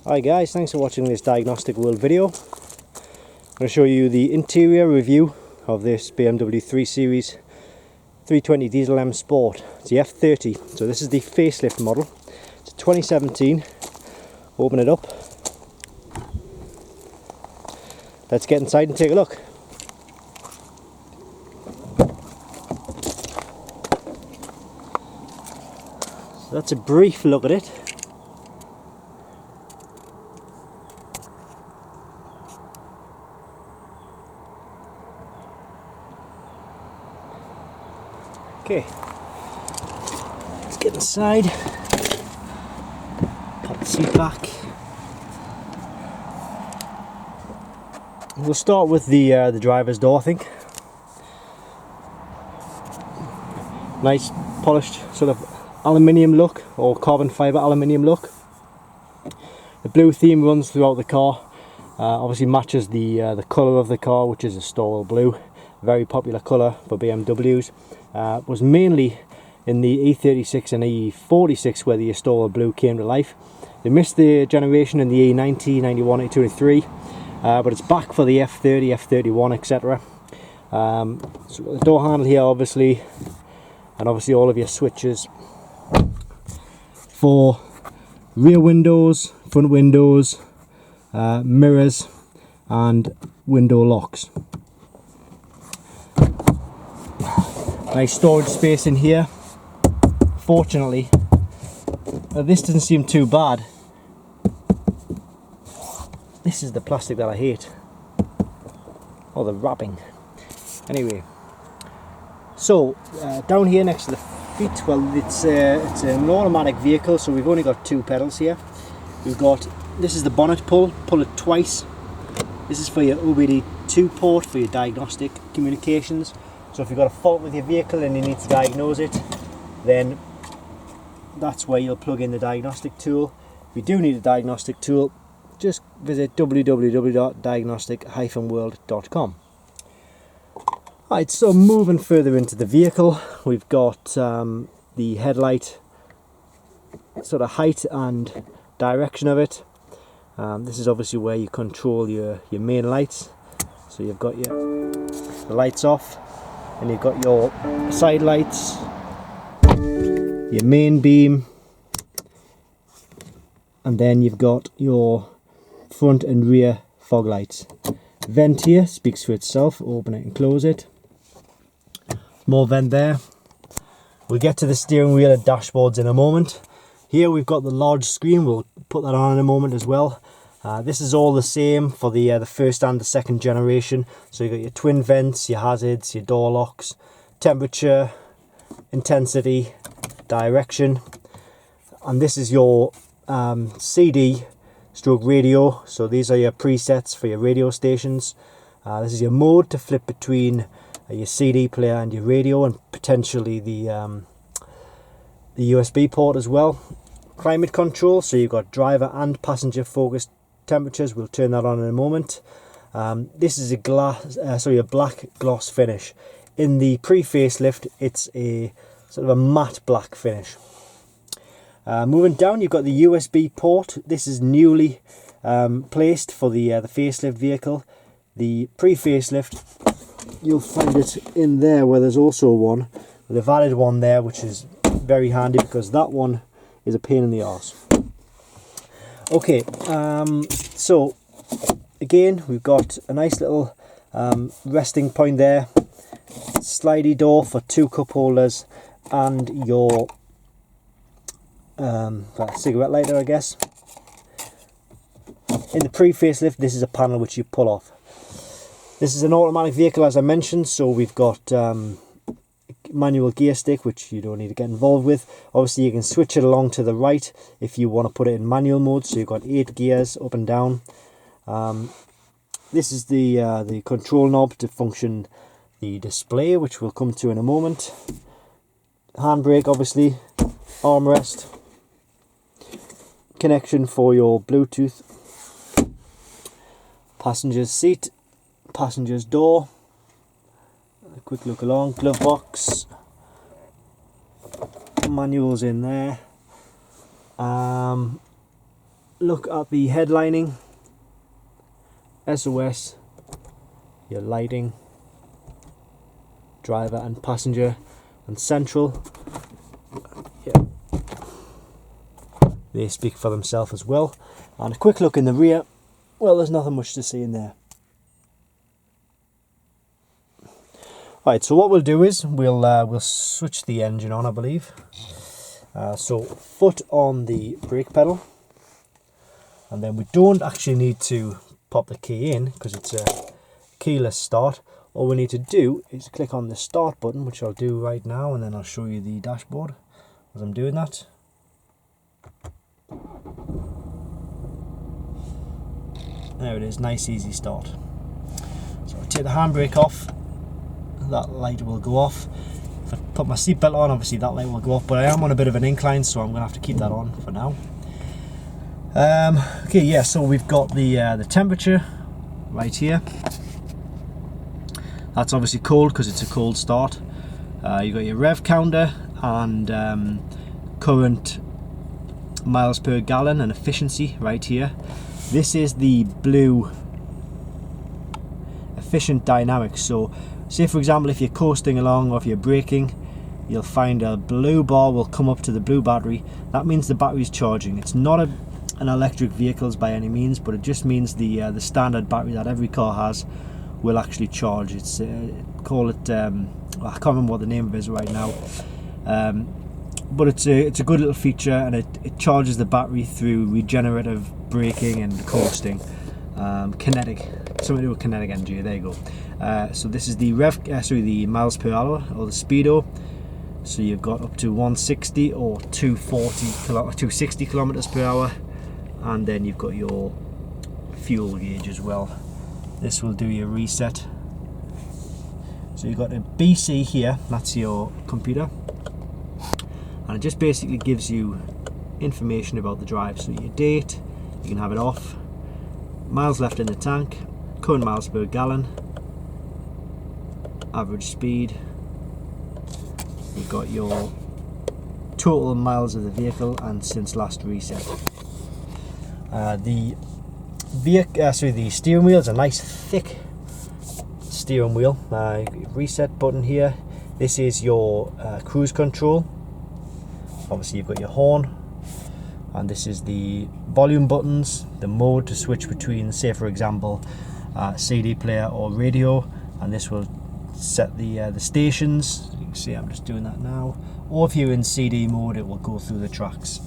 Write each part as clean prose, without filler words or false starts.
Hi guys, thanks for watching this Diagnostic World video. I'm going to show you the interior review of this BMW 3 Series 320 Diesel M Sport. It's the F30, so this is the facelift model. It's 2017. Open it up. Let's get inside and take a look. So that's a brief look at it. Okay, let's get inside, pop the seat back. We'll start with the driver's door, I think. Nice polished sort of aluminium look, or carbon fibre aluminium look. The blue theme runs throughout the car, obviously matches the colour of the car, which is a Stowell blue. Very popular colour for BMWs. Was mainly in the E36 and E46 where the Stowell blue came to life. They missed the generation in the E90, 91, 82 and 3, but it's back for the F30, F31, etc. So the door handle here, obviously, and obviously all of your switches for rear windows, front windows, mirrors and window locks. Nice storage space in here. Fortunately, this doesn't seem too bad. This is the plastic that I hate. Oh, the wrapping. Anyway, so down here next to the feet, well, it's an automatic vehicle, so we've only got two pedals here. We've got, this is the bonnet pull it twice. This is for your OBD2 port for your diagnostic communications. So if you've got a fault with your vehicle and you need to diagnose it, then that's where you'll plug in the diagnostic tool. If you do need a diagnostic tool, just visit www.diagnostic-world.com. Alright, so moving further into the vehicle, we've got the headlight sort of height and direction of it. This is obviously where you control your main lights. So you've got the lights off, and you've got your side lights, your main beam, and then you've got your front and rear fog lights. Vent here speaks for itself. Open it and close it. More vent there. We'll get to the steering wheel and dashboards in a moment. Here we've got the large screen. We'll put that on in a moment as well. This is all the same for the first and the second generation. So you've got your twin vents, your hazards, your door locks, temperature, intensity, direction, and this is your CD stroke radio. So these are your presets for your radio stations. This is your mode to flip between your CD player and your radio, and potentially the USB port as well. Climate control, so you've got driver and passenger focused temperatures. We'll turn that on in a moment. This is a black gloss finish. In the pre-facelift, it's a sort of a matte black finish. Moving down, you've got the USB port. This is newly placed for the facelift vehicle. The pre-facelift, you'll find it in there where there's also one. They've added one there, which is very handy because that one is a pain in the arse. Okay, so again we've got a nice little resting point there, slidey door for two cup holders, and your cigarette lighter, I guess. In the pre-facelift, this is a panel which you pull off. This is an automatic vehicle, as I mentioned, so we've got manual gear stick, which you don't need to get involved with. Obviously you can switch it along to the right if you want to put it in manual mode, so you've got 8 gears up and down. This is the control knob to function the display, which we'll come to in a moment. Handbrake, obviously, armrest, connection for your Bluetooth, passenger's seat, passenger's door. A quick look along, glove box, manuals in there, look at the headlining, SOS, your lighting, driver and passenger, and central. Yeah. They speak for themselves as well. And a quick look in the rear. Well, there's nothing much to see in there. Right, so what we'll do is we'll switch the engine on, I believe. So foot on the brake pedal, and then we don't actually need to pop the key in because it's a keyless start. All we need to do is click on the start button, which I'll do right now, and then I'll show you the dashboard as I'm doing that. There it is, nice easy start. So I'll take the handbrake off, that light will go off. If I put my seatbelt on, obviously that light will go off, but I am on a bit of an incline, so I'm going to have to keep that on for now. Okay, yeah, so we've got the temperature right here. That's obviously cold because it's a cold start. You've got your rev counter and current miles per gallon and efficiency right here. This is the blue Efficientdynamics. So say for example if you're coasting along or if you're braking, you'll find a blue bar will come up to the blue battery. That means the battery is charging. It's not an electric vehicle by any means, but it just means the standard battery that every car has will actually charge. It's call it I can't remember what the name of it is right now, but it's a good little feature, and it charges the battery through regenerative braking and coasting. Kinetic, something to do with kinetic energy. There you go. So this is the the miles per hour, or the speedo. So you've got up to 160 or 260 kilometers per hour, and then you've got your fuel gauge as well. This will do your reset. So you've got a BC here, that's your computer, and it just basically gives you information about the drive. So your date, you can have it off, miles left in the tank, current miles per gallon, average speed, you've got your total miles of the vehicle and since last reset. The steering wheel is a nice thick steering wheel. Reset button here. This is your cruise control. Obviously you've got your horn, and this is the volume buttons, the mode to switch between, say for example, CD player or radio, and this will set the stations. You can see I'm just doing that now. Or if you're in CD mode, it will go through the tracks.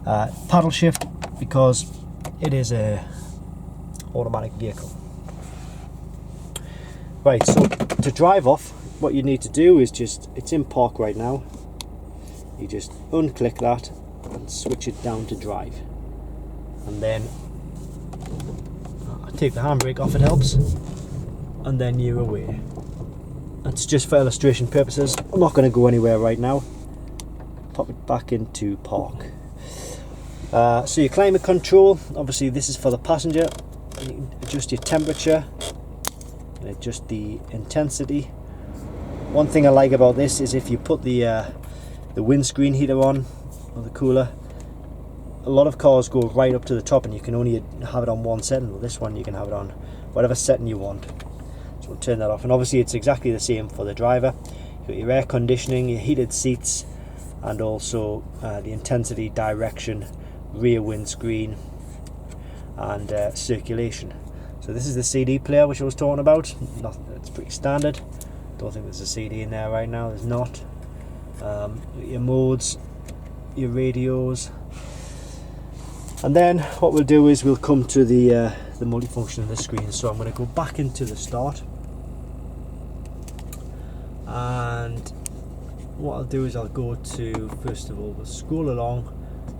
Paddle shift, because it is a automatic vehicle. Right, so to drive off, what you need to do is it's in park right now. You just unclick that and switch it down to drive, and then take the handbrake off, it helps, and then you're away. That's just for illustration purposes. I'm not going to go anywhere right now. Pop it back into park. So your climate control, obviously this is for the passenger. You can adjust your temperature and adjust the intensity. One thing I like about this is if you put the windscreen heater on, or the cooler, a lot of cars go right up to the top and you can only have it on one setting. Well, this one you can have it on whatever setting you want. So we'll turn that off, and obviously it's exactly the same for the driver. You've got your air conditioning, your heated seats, and also the intensity, direction, rear windscreen, and circulation. So this is the CD player which I was talking about. It's pretty standard. Don't think there's a CD in there right now. There's not. Your modes, your radios, and then what we'll do is we'll come to the multifunction of the screen. So I'm going to go back into the start, and what I'll do is I'll go to, first of all, we'll scroll along,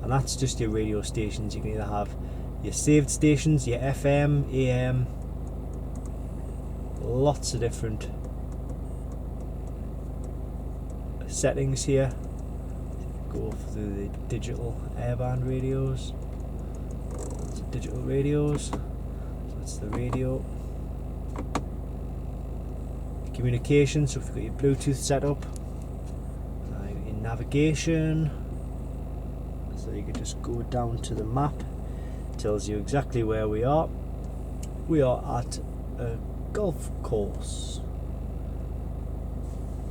and that's just your radio stations. You can either have your saved stations, your FM, AM, lots of different settings here. Go through the digital airband radios. That's digital radios. So that's the radio. Communication, so if you've got your Bluetooth set up. In navigation, so you could just go down to the map. tells you exactly where we are. We are at a golf course,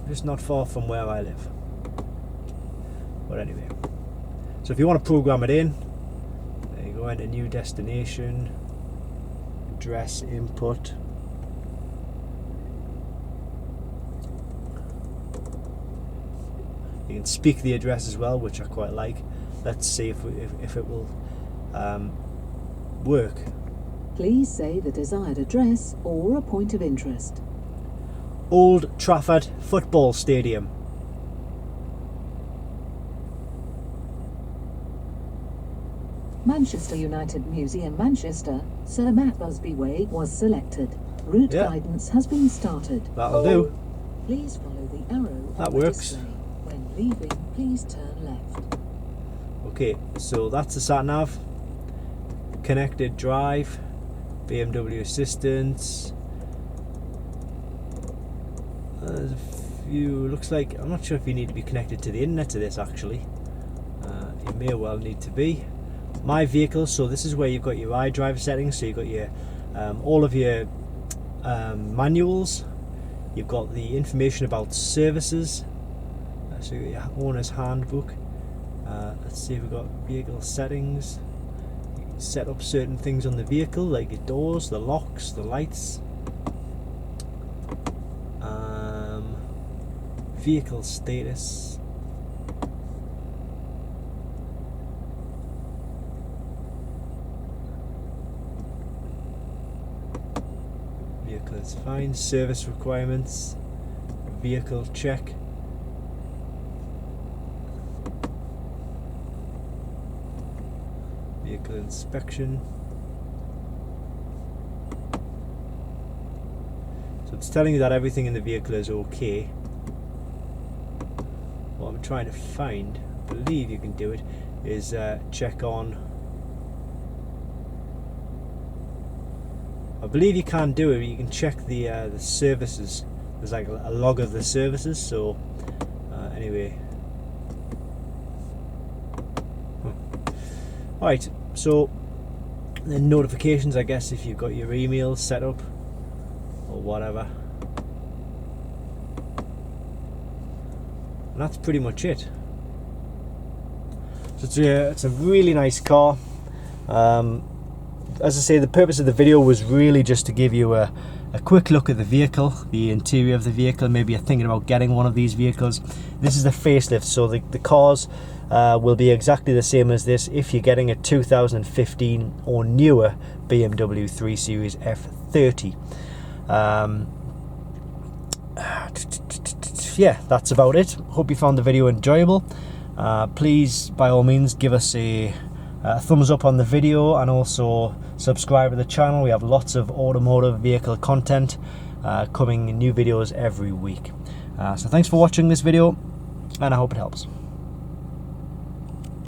just not far from where I live. But anyway, so if you want to program it in, there you go, enter new destination, address input. You can speak the address as well, which I quite like. Let's see if it will work. Please say the desired address or a point of interest. Old Trafford Football Stadium. Manchester United Museum, Manchester. Sir Matt Busby Way was selected. Route guidance has been started. That'll do. Please follow the arrow That on the works. display. When leaving, please turn left. Okay, so that's the sat nav. Connected drive, BMW assistance. There's a few. Looks like, I'm not sure if you need to be connected to the internet to this actually. You may well need to be. My vehicle, so this is where you've got your iDrive settings. So you've got your all of your manuals. You've got the information about services. So you've got your owner's handbook. Let's see if we've got vehicle settings. You can set up certain things on the vehicle, like your doors, the locks, the lights. Vehicle status. Vehicle is fine. Service requirements. Vehicle check. Vehicle inspection. So it's telling you that everything in the vehicle is okay. What I'm trying to find, I believe you can do it, is check on. I believe you can do it, but you can check the services. There's like a log of the services, so anyway. Alright, so the notifications, I guess, if you've got your emails set up or whatever. And that's pretty much it. So it's a really nice car. As I say, the purpose of the video was really just to give you a quick look at the vehicle, the interior of the vehicle. Maybe you're thinking about getting one of these vehicles. This is the facelift, so the cars will be exactly the same as this if you're getting a 2015 or newer BMW 3 Series F30. Yeah, that's about it. Hope you found the video enjoyable. Please, by all means, give us a thumbs up on the video and also subscribe to the channel. We have lots of automotive vehicle content coming in, new videos every week. So thanks for watching this video, and I hope it helps.